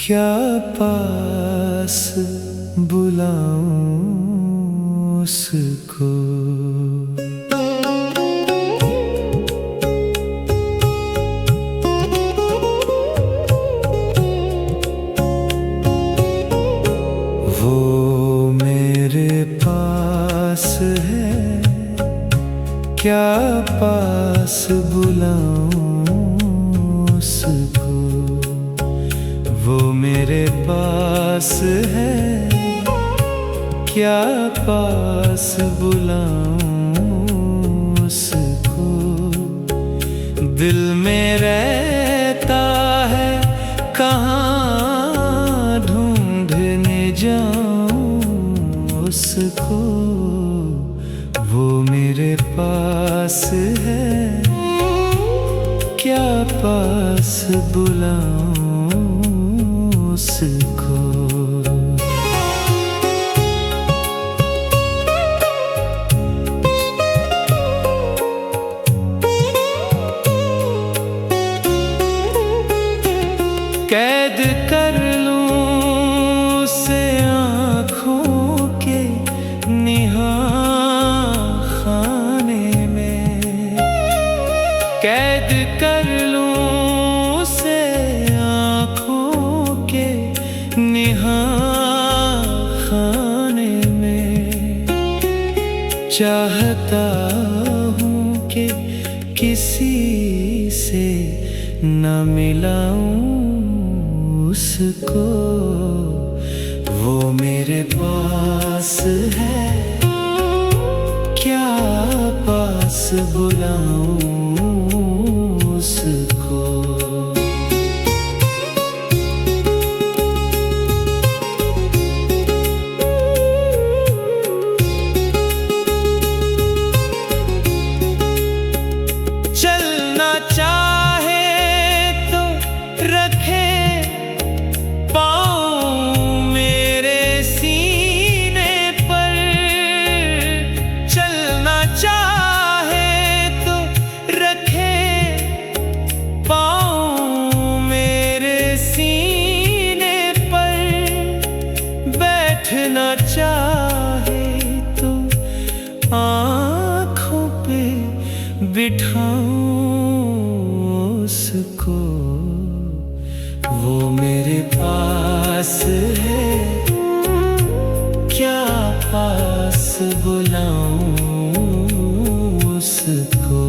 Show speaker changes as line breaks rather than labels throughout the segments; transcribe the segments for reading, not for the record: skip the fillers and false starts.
क्या पास बुलाऊं उसको। वो मेरे पास है, क्या पास बुलाऊं उसको। वो मेरे पास है, क्या पास बुलाऊं उसको। दिल में रहता है, कहाँ ढूंढने जाऊं उसको। वो मेरे पास है, क्या पास बुलाऊं उसको। कैद कर लूं उसे आँखों के निहाखाने में। कैद कर लूं उसे आँखों के निहाखाने में। चाहता हूँ कि किसी से न मिलाऊं उसको। वो मेरे पास है, क्या पास बुलाऊं उसको। चलना चाहे तो रखे पाँव मेरे सीने पर। चलना चाहे तो रखे पाँव मेरे सीने पर। बैठना चाहे तो आँखों पे बिठाऊं उसको। वो मेरे पास है, क्या पास बुलाऊं उसको।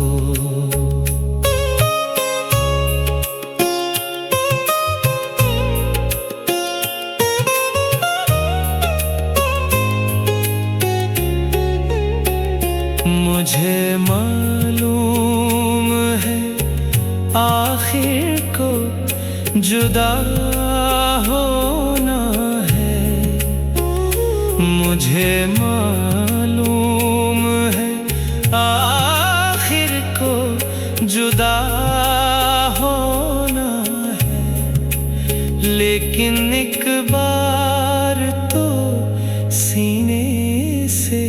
मुझे मालूम है आखिर को जुदा होना है। मुझे मालूम है आखिर को जुदा होना है। लेकिन एक बार तो सीने से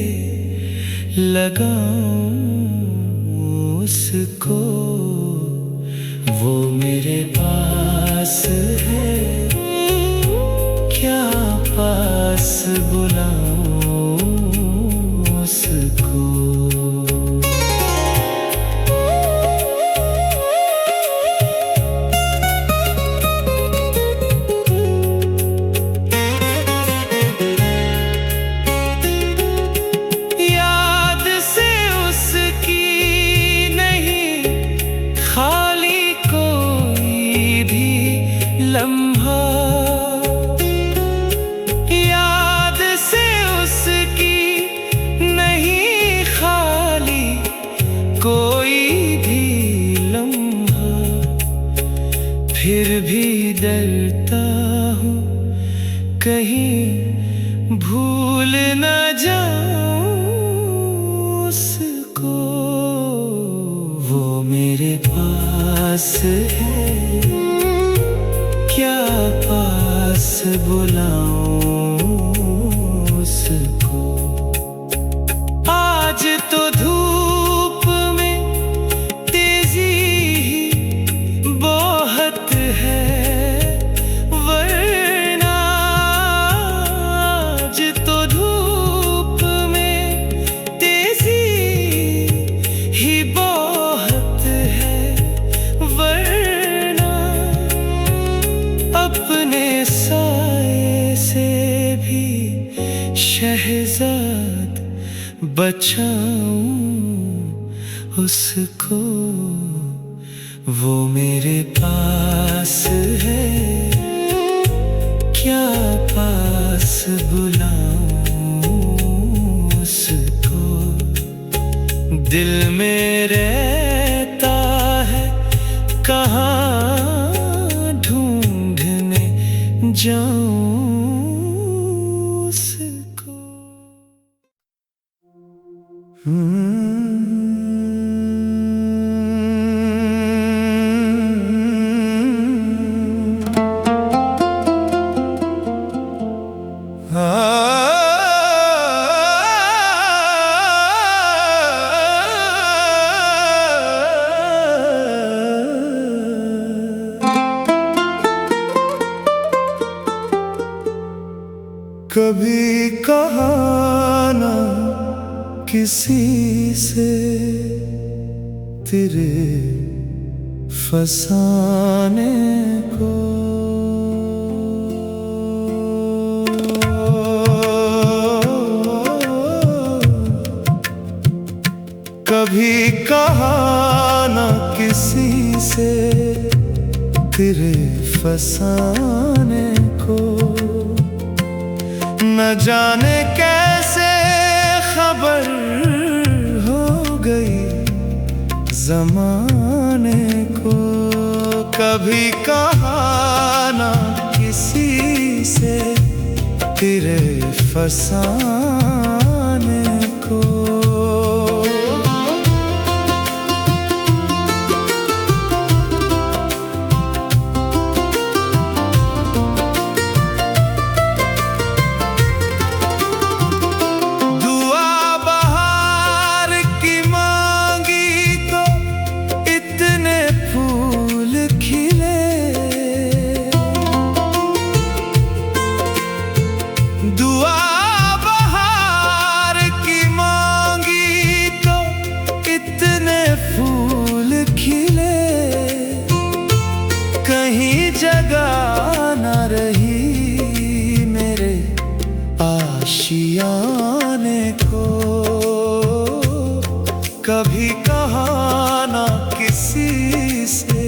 लगाऊं उसको। वो मेरे पास है, क्या पास बुलाऊं उसको। याद से उसकी नहीं खाली कोई भी लम्हा। याद से उसकी नहीं खाली कोई भी लम्हा। फिर भी डरता हूँ कहीं भूल न जाऊं उसको। वो मेरे पास है, क्या पास बुलाऊं उसको। आज तो धूप में तेजी ही बहुत है, वरना बचाऊं उसको, वो मेरे पास है, क्या पास बुलाऊं उसको। दिल में रहता है, कहाँ ढूंढने जाऊं उसको। कभी कहा ना किसी से तेरे फसाने को, कभी कहा ना किसी से तेरे फसाने को। न जाने कैसे खबर हो गई ज़माने को। कभी कहा ना किसी से तेरे फसाने को। जगह न रही मेरे आशियाने को। कभी कहा ना किसी से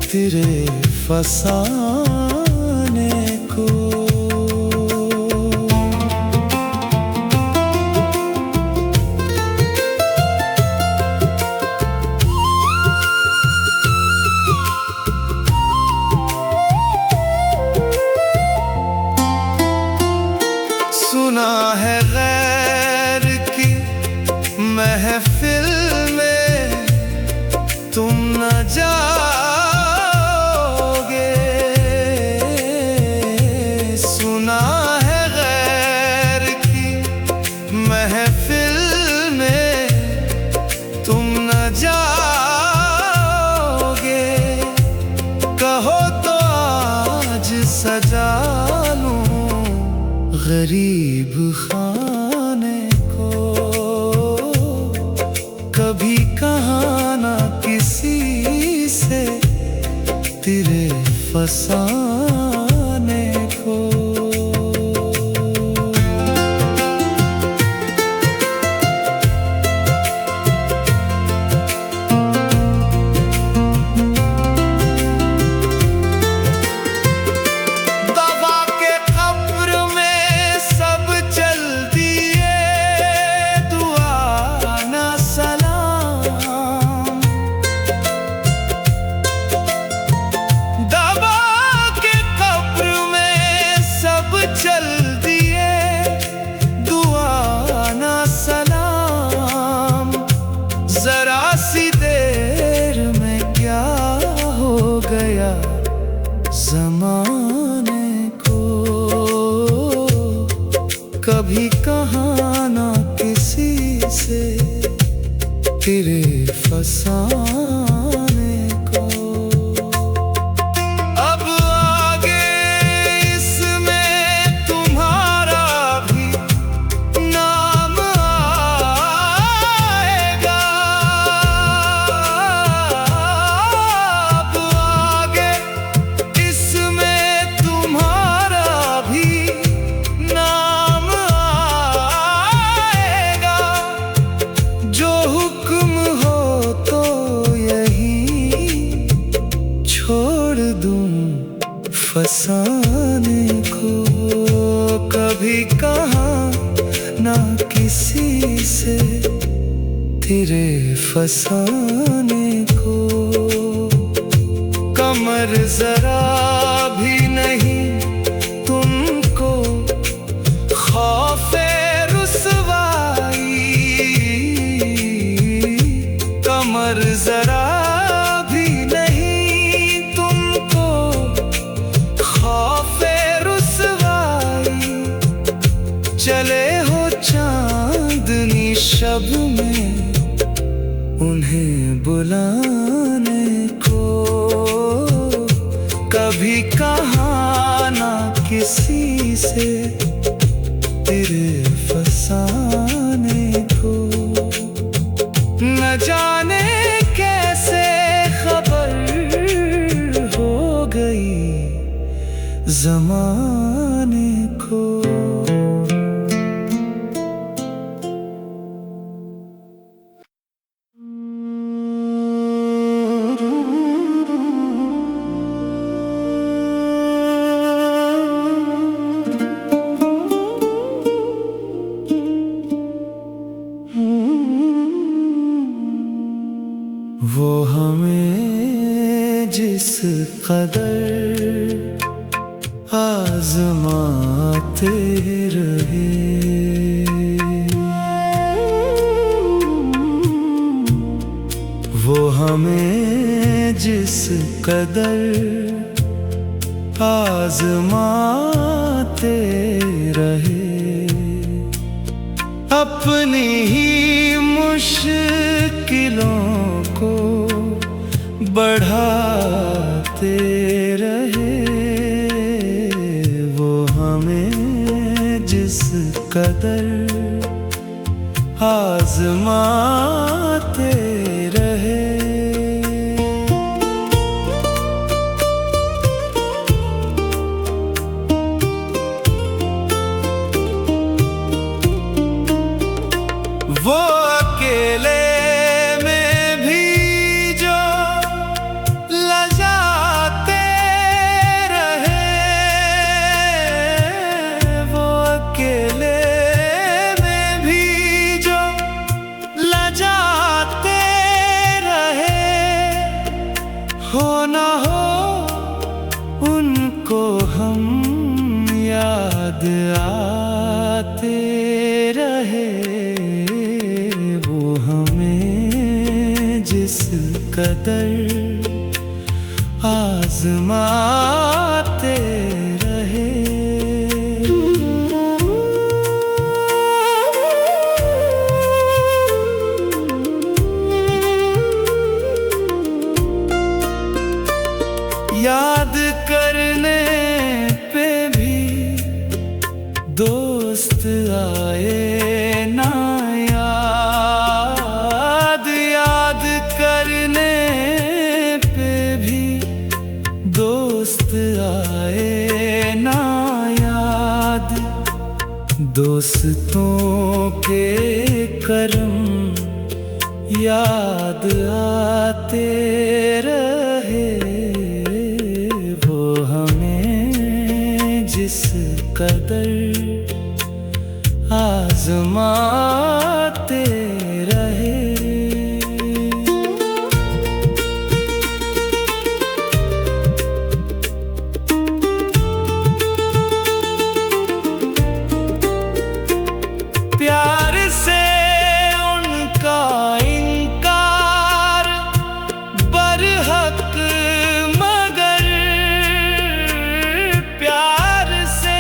तेरे फसाने को। सुना है गैर की महफिल में तुम न जाओगे। सुना है गैर की महफिल में तुम न जाओगे। कहो तो आज सजा लूं गरीब खाने को। कभी कहा ना किसी से तेरे फसाने को। गया ज़माने को। कभी कहा ना किसी से तेरे फसाने को। अब आगे इसमें तुम्हारा भी नाम आएगा। तुम्हारा भी नाम आएगा। फसाने को, कभी कहा ना किसी से तेरे फसाने को। कमर जरा भी नहीं तुमको खौफे रुसवाई, कमर जरा भी नहीं तुमको खौफे रुसवाई। चले हो चांदनी शब में उन्हें बुलाने को, कभी कहा ना किसी से तेरे फसाने को। न जाने कैसे खबर हो गई ज़माने को। वो हमें जिस कदर आज़माते रहे, वो हमें जिस कदर आज़माते रहे, अपनी ही मुश्किलों को बढ़ाते रहे। वो हमें जिस कदर आज़माते रहे। वो अकेले में भी जो लजाते रहे, वो अकेले में भी जो लजाते रहे। हो ना हो उनको हम याद आते रहे। जिस कदर आज़माते रहे। याद करने पे भी दोस्त आए ना याद, याद करने पे भी दोस्त आए ना याद। दोस्तों के करम याद आते रहे। वो हमें जिस कदर आज़माते रहे। प्यार से उनका इनकार बरहक, मगर प्यार से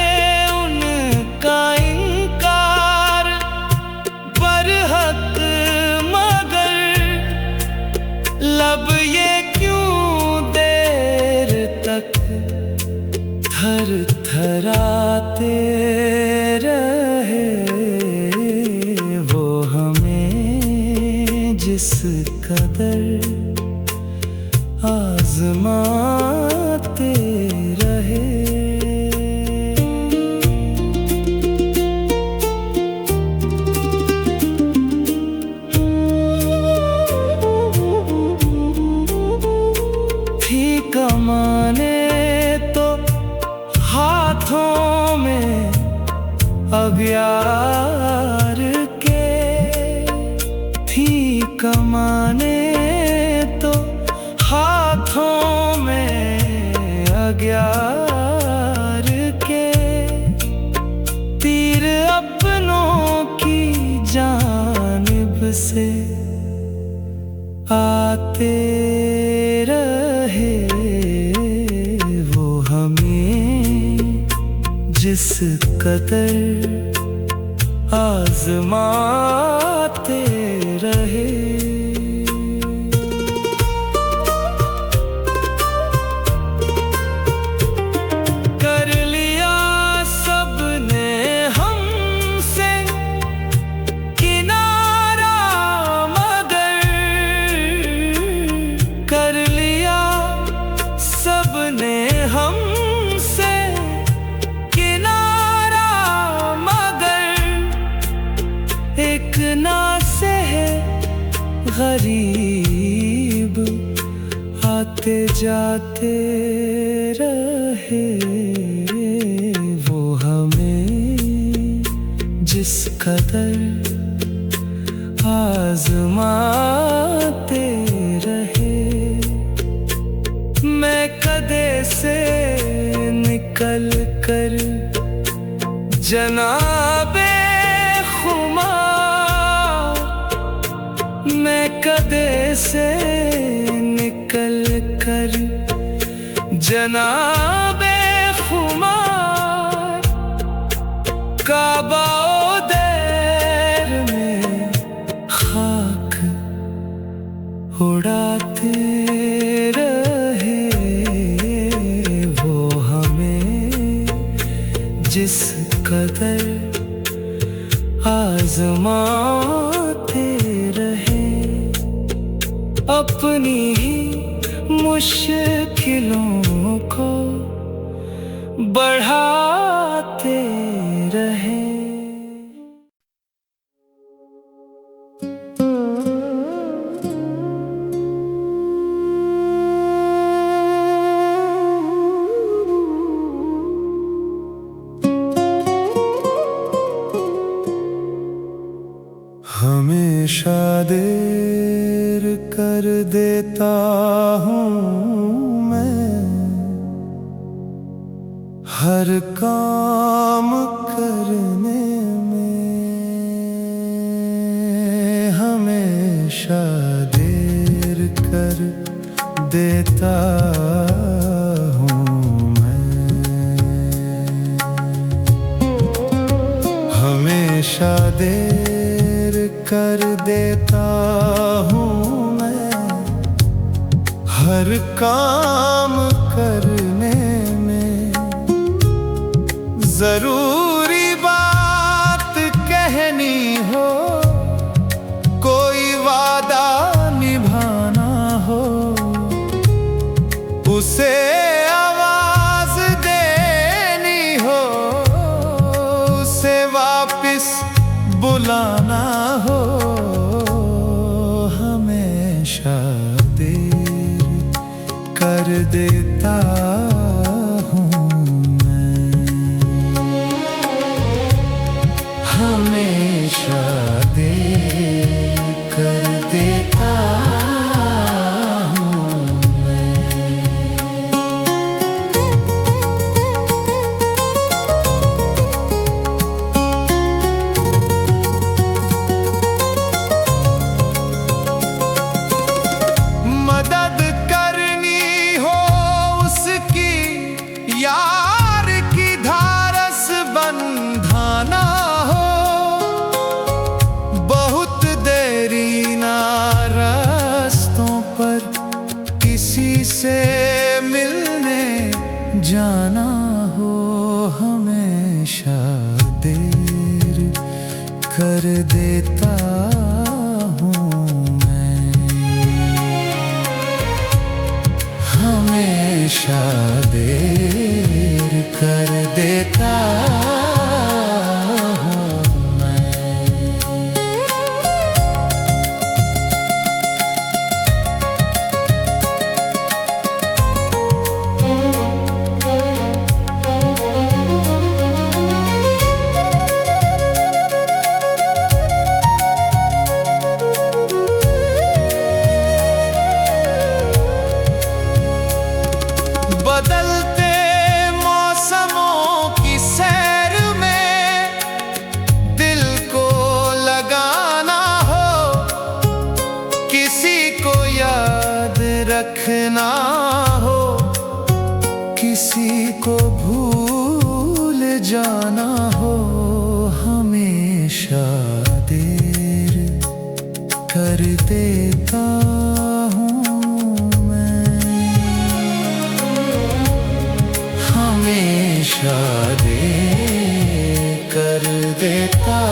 उनका इनकार प्यार के थी कमाने तो हाथों में अग्यार के तीर अपनों की जानिब से आते रहे वो हमें जिस कदर आजमाते रहे। कर लिया सबने हमसे किनारा मगर, कर लिया सबने हमसे किनारा मगर, एक नासे गरीब आते जाते रहे वो हमें जिस कदर आजमाते रहे। मैं कदे से निकल कर जनाबे खुमार, मैं कदे से निकल कर जनाबे खुमार, काबा देर में खाक उड़ाते रहे वो हमें जिस कदर आजमाते रहे। अपनी ही मुश्किलों को बढ़ाते रहे। हमेशा देर कर देता हूँ मैं हर काम करने में, हमेशा देर कर देता हूँ मैं, हमेशा देर कर देता हूँ मैं हर काम करने में। जरूरी बात कहनी हो, कोई वादा निभाना हो, उसे आवाज देनी हो, उसे वापस बुलाना हो, हमेशा देर कर देता हूँ मैं, हमेशा देर कर देता हूँ मैं। मदद करनी हो उसकी, यार की धारस बंधाना हो, बहुत देरी ना रास्तों पर किसी से मिलने जाना हो, हमेशा देर कर देता हूँ मैं, हमेशा देर कर देता हूँ मैं। किसी को भूल जाना हो हमेशा देर कर देता हूँ मैं, हमेशा देर कर देता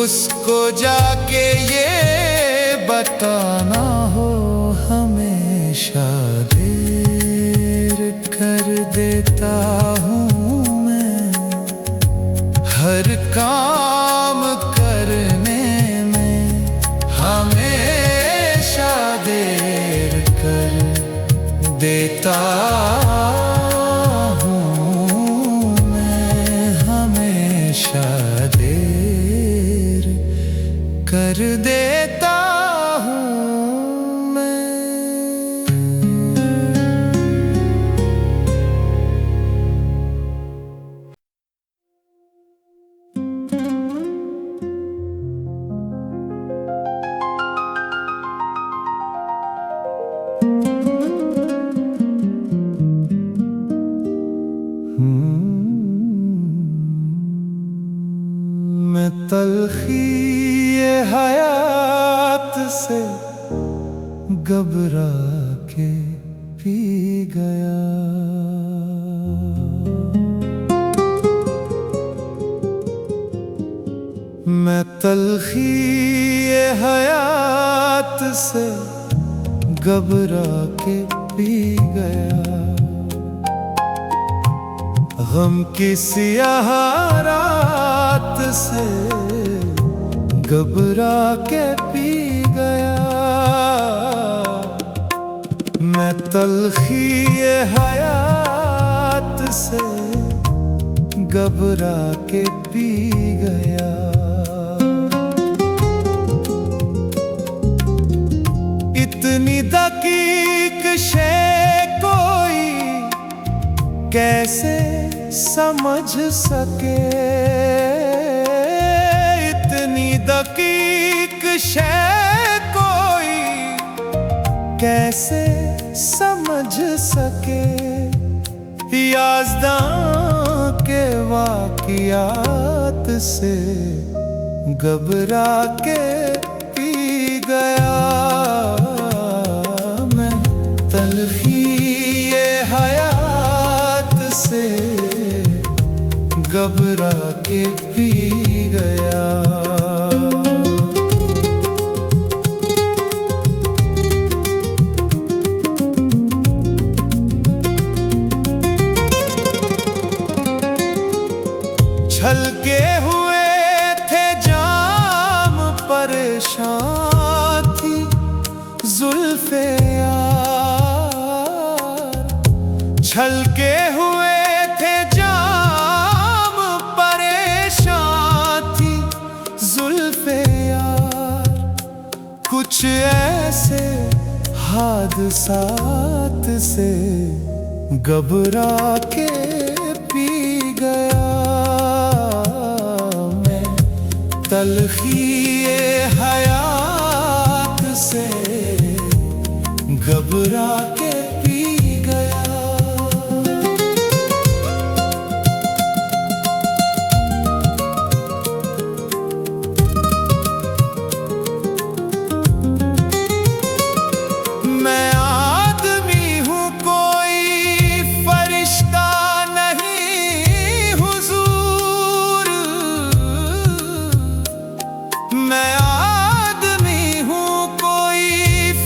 उसको जाके ये बताना हो हमेशा देर कर देता हूँ मैं, हर काम करने में हमेशा देर कर देता हूँ मैं, हमेशा कर देता हूँ मैं। मैं तलखी हयात से घबरा के पी गया, मैं तलखी हयात से घबरा के पी गया, गम की स्याह रात से घबरा के पी गया, मैं तलखी हयात से घबरा के पी गया। इतनी दकीक शे कोई कैसे समझ सके, इतनी दकीक शे कोई कैसे समझ सके, याज़दां के वाक़ियात से घबरा के पी गया, मैं तलखी हयात से घबरा के पी गया। छलके हुए थे जाम, परेशान थी जुल्फे यार, छलके हुए थे जाम, परेशान थी जुल्फे यार, कुछ ऐसे हादसात से घबरा के पी गया, तलखी हयात से घबरा के पी गया। मैं आदमी हूँ कोई फरिश्ता नहीं हुजूर, मैं आदमी हूँ कोई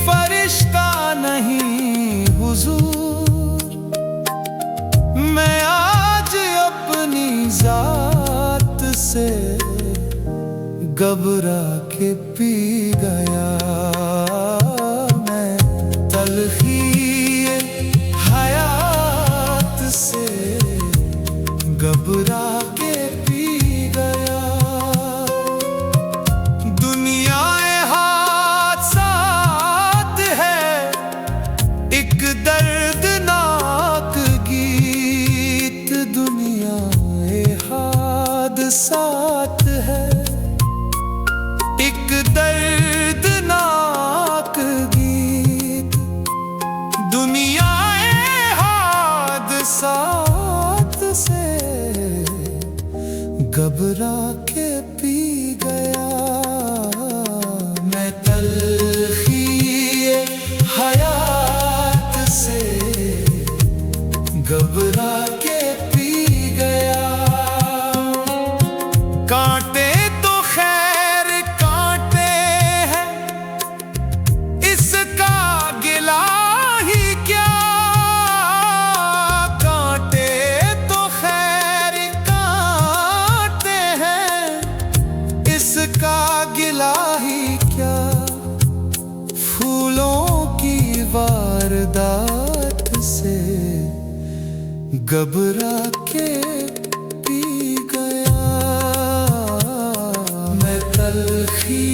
फरिश्ता नहीं हुजूर, मैं आज अपनी जात से घबरा के पी गया, मैं तलखी हयात से घबरा के पी गया। है एक दर्दनाक गीत। दुनियाए हादसात से घबरा के पी गया। मैं तलखी हयात से घबरा के पी गया। कांटे तो खैर कांटे हैं, इसका गिला ही क्या। कांटे तो खैर कांटे हैं, इसका गिला ही क्या। फूलों की वारदात से घबरा के पी गया। मैं तलखी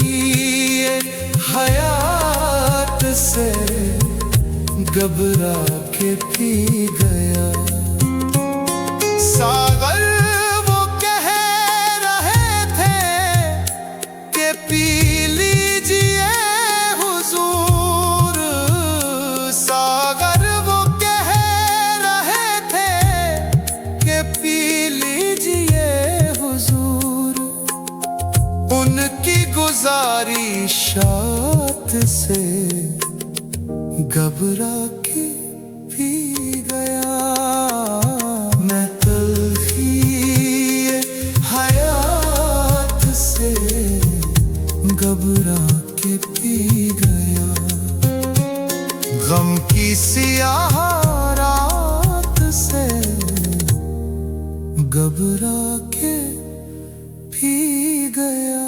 हयात से घबरा के पी गया। सागर वो कह रहे थे कि पी लीजिए हुजूर। सागर वो कह रहे थे कि पी लीजिए हुजूर। उनकी गुजारिशात से घबरा के पी गया। मैं तलखी हयात से घबरा के पी गया। गम की सियाह रात से घबरा के पी गया।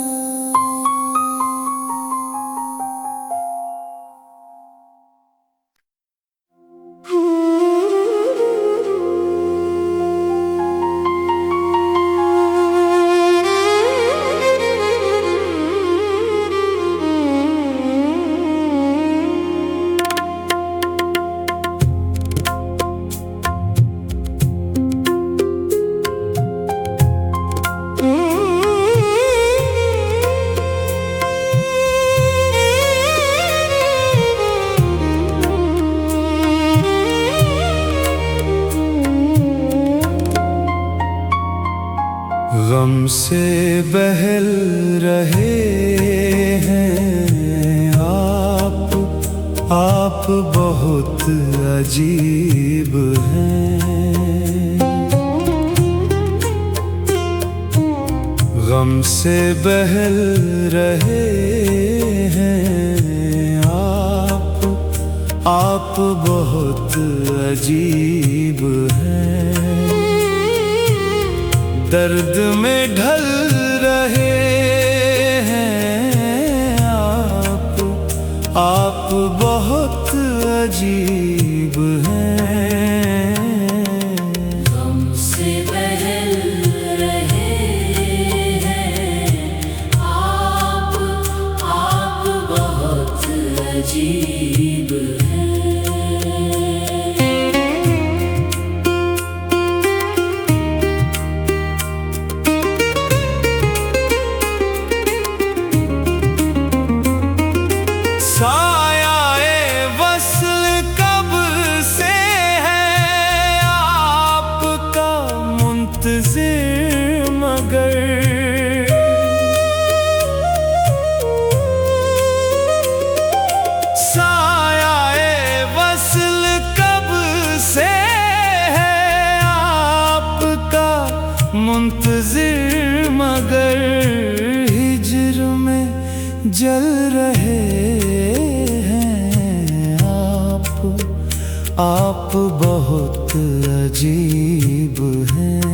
गम से बहल रहे हैं आप बहुत अजीब हैं। गम से बहल रहे हैं आप बहुत अजीब हैं। दर्द में ढल रहे हैं आप बहुत अजीब हैं।
गम से बहल रहे हैं आप बहुत अजीब हैं।
सायाए वस्ल कब से है आपका मुंतज़िर मगर। सायाए वस्ल कब से है आपका मुंतज़िर मगर। हिज्र में जल रहे आप बहुत अजीब हैं।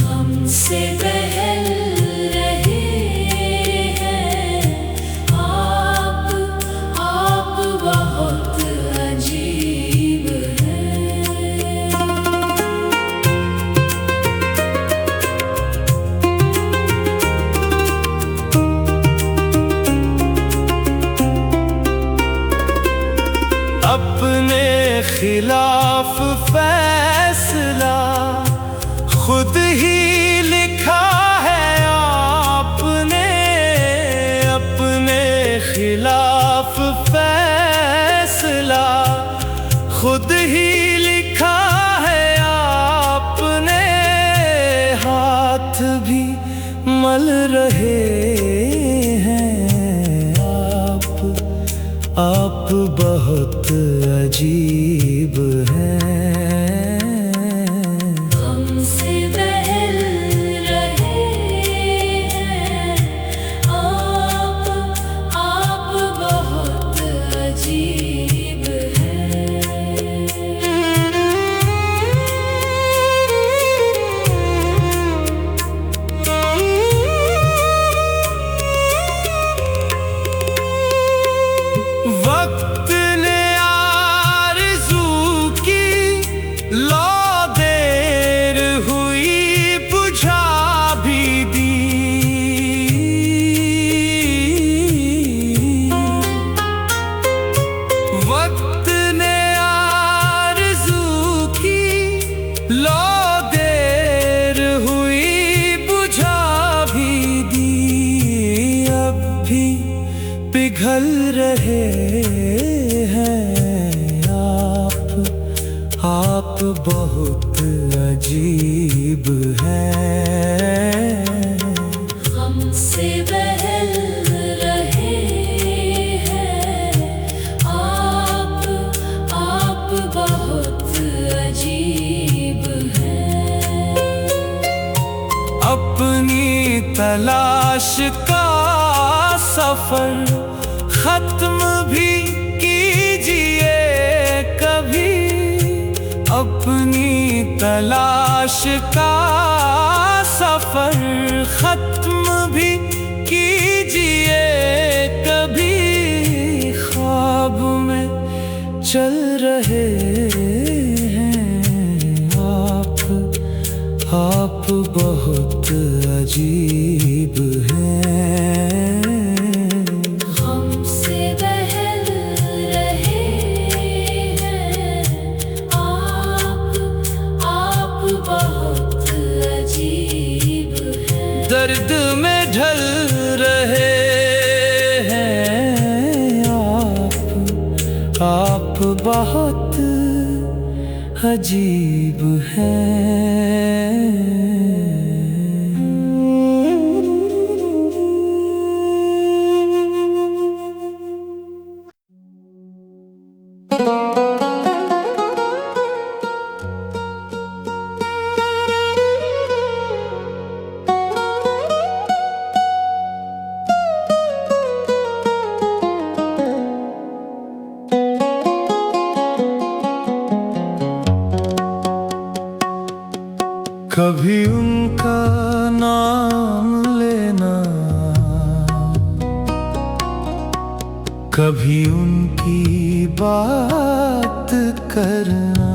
हमसे बहल रहे हैं आप बहुत अजीब हैं।
अपने खिलाफ फैसला मल रहे हैं आप बहुत अजीब हैं।
हमसे बहल रहे हैं आप बहुत अजीब
वक्त ने आरज़ू की लो देर हुई बुझा भी दी। वक्त ने आरज़ू की लो देर हुई बुझा भी दी। अब भी पिघल रहे हैं आप बहुत अजीब हैं।
हमसे बहल रहे हैं आप बहुत अजीब हैं।
अपनी तलाश का सफर खत्म भी कीजिए कभी। अपनी तलाश का सफर खत्म भी कीजिए कभी। ख्वाब में चल रहे हैं आप बहुत अजीब हैं।
हमसे बहल रहे हैं आप बहुत अजीब हैं।
दर्द में ढल रहे हैं आप बहुत अजीब हैं। कभी उनका नाम लेना, कभी उनकी बात करना,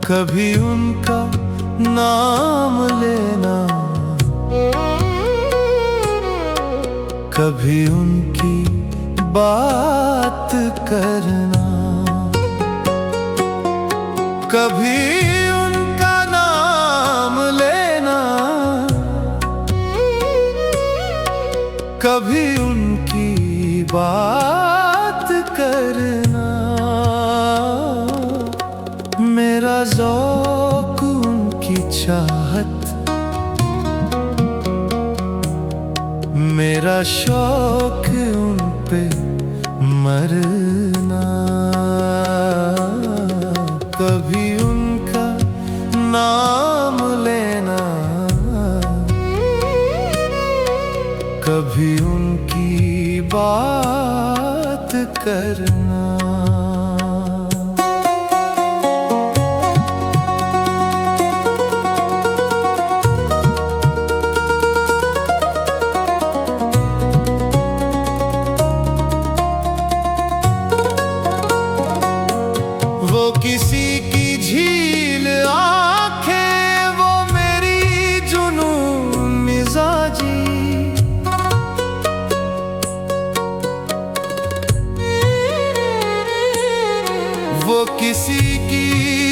कभी उनका नाम लेना, कभी उनकी बात करना, कभी उनका नाम लेना, कभी उनकी बात करना। मेरा ज़ौक़ उनकी चाहत, मेरा शौक़ उन पे मरना। कभी उनका नाम लेना, कभी उनकी बात करना। वो किसी की झील आंखें, वो मेरी जुनून मिजाजी। वो किसी की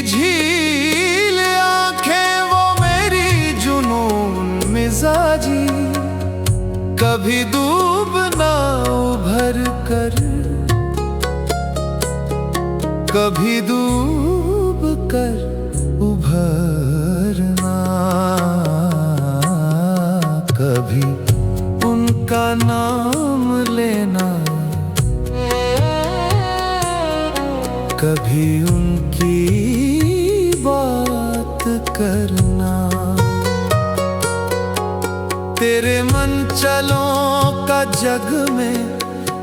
झील आंखें, वो मेरी जुनून मिजाजी। कभी डूबना उभर कर, कभी डूब कर उभरना। तेरे मनचलों का जग में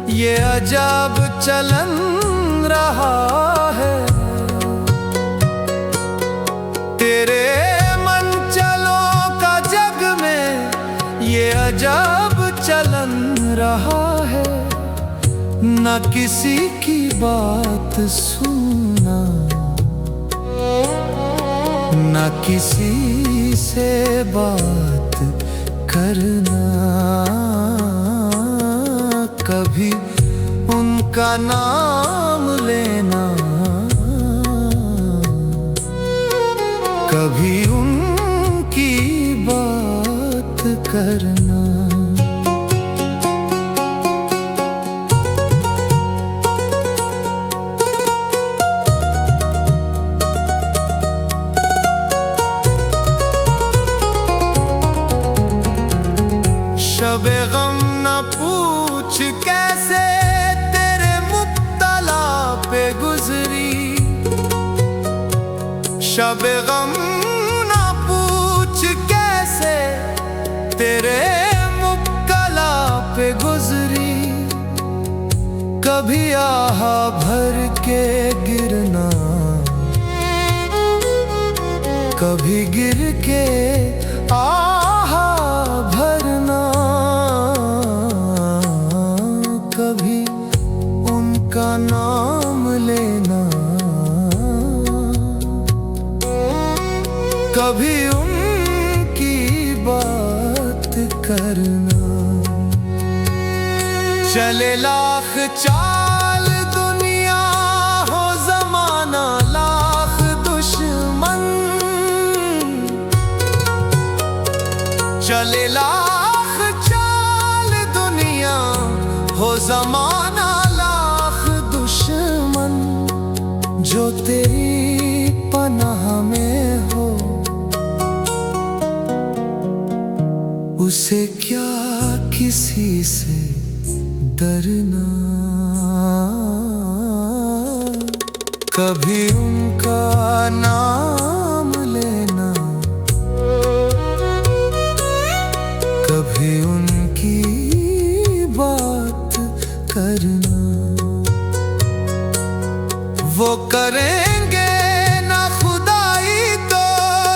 ये अजब चलन रहा है। तेरे मनचलों का जग में ये अजब चलन रहा है। न किसी की बात सुनना, न किसी से बात करना, कभी उनका नाम लेना, कभी उनकी बात करना। शबे गम न पूछ कैसे तेरे मुब्तला पे गुजरी। शबे गम न पूछ कैसे तेरे मुब्तला पे गुजरी। कभी आहा भर के गिरना, कभी गिर के आहा भरना, कभी उनका नाम लेना, कभी उनकी बात करना। चले लाख चाल दुनिया हो जमाना लाख दुश्मन। चले लाख चाल दुनिया हो जमाना लाख दुश्मन। जो तेरी पनाह में हो उसे क्या किसी से डरना। कभी उनका नाम लेना, कभी उनकी बात करना। वो करेंगे ना खुदाई तो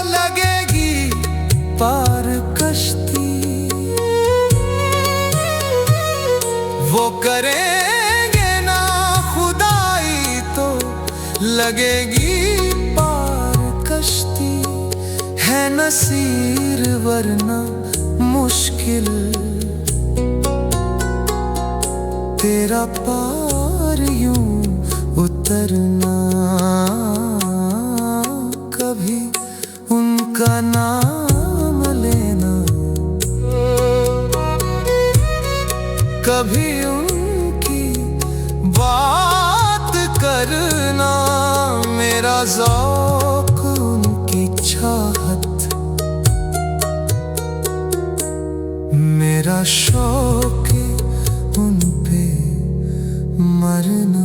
लगेगी पार कश्ती। वो करेंगे ना खुदाई तो लगेगी पार कश्ती। है नसीर वरना मुश्किल तेरा पार यूं उतरना। कभी उनका नाम लेना, कभी उनकी बात करना। मेरा ज़ौक़ उनकी चाहत, मेरा शौक़ उन पे मरना।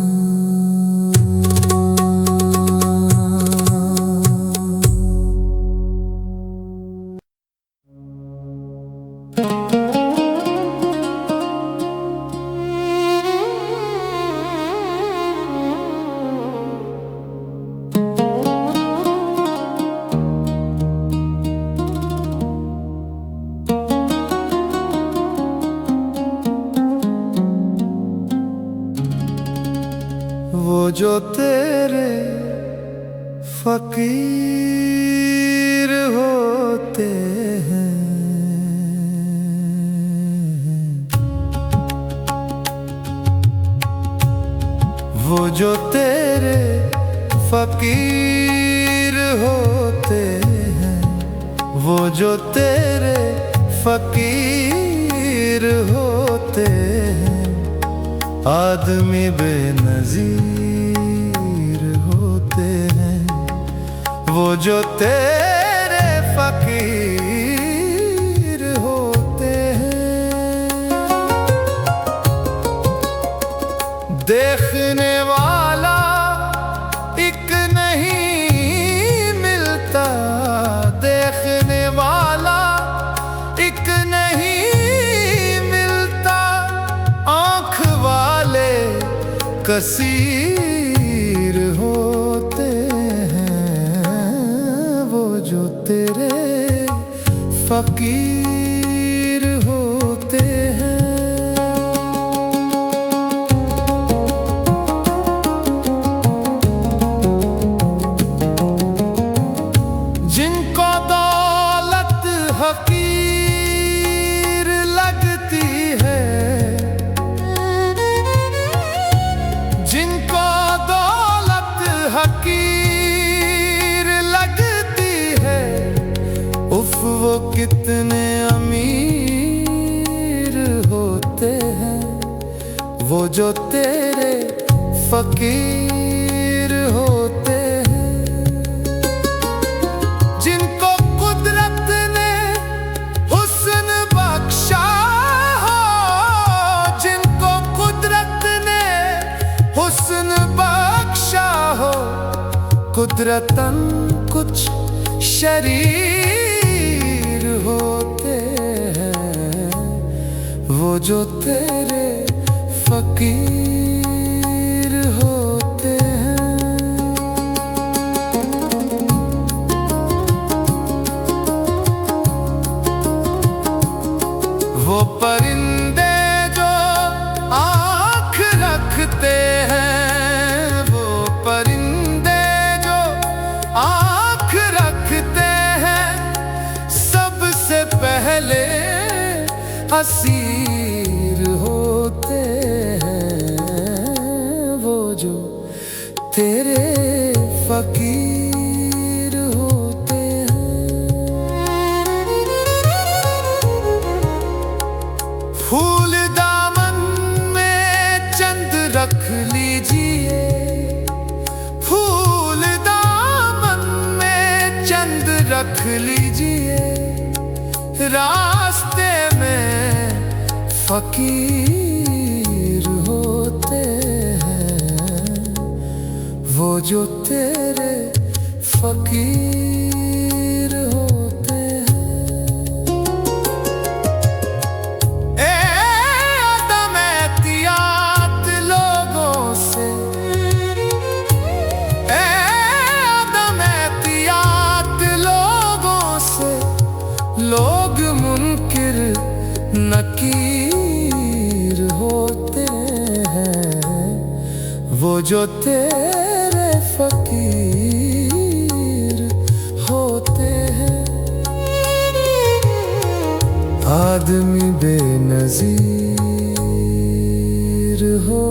वो जो तेरे फकीर होते हैं, वो जो तेरे फकीर होते हैं, वो जो तेरे फकीर होते हैं। आदमी बेनज़ीर होते हैं, वो जो तेरे फकीर होते हैं। देखने वाला एक नहीं मिलता, देखने वाला एक नहीं कसीर होते हैं वो जो तेरे फकीर होते हैं। जिनको दौलत हकीर लगती है, जिनको दौलत हकीर लगती है, उफ वो कितने अमीर होते हैं वो जो तेरे फकीर होते हैं। जिनको कुदरत ने हुस्न बख्शा हो, जिनको कुदरत ने हुस्न बख्शा हो, कुदरतन कुछ शरीर होते हैं वो जो तेरे फकीर होते हैं। वो परिंदे जो आँख रखते हैं, वो परिंदे जो आँख रखते हैं, सबसे पहले असीर होते हैं वो जो तेरे फकीर होते हैं। फूल दामन में चंद रख लीजिए, फूल दामन में चंद रख लीजिए, रास्ते में फकीर होते हैं वो जो तेरे फकीर होते हैं। ए अदम एहतियात लोगों से, ए अदम एहतियात लोगों से, लोग मुनकिर नकीर होते हैं वो जो तेरे फकीर होते हैं। आदमी बेनज़ीर हो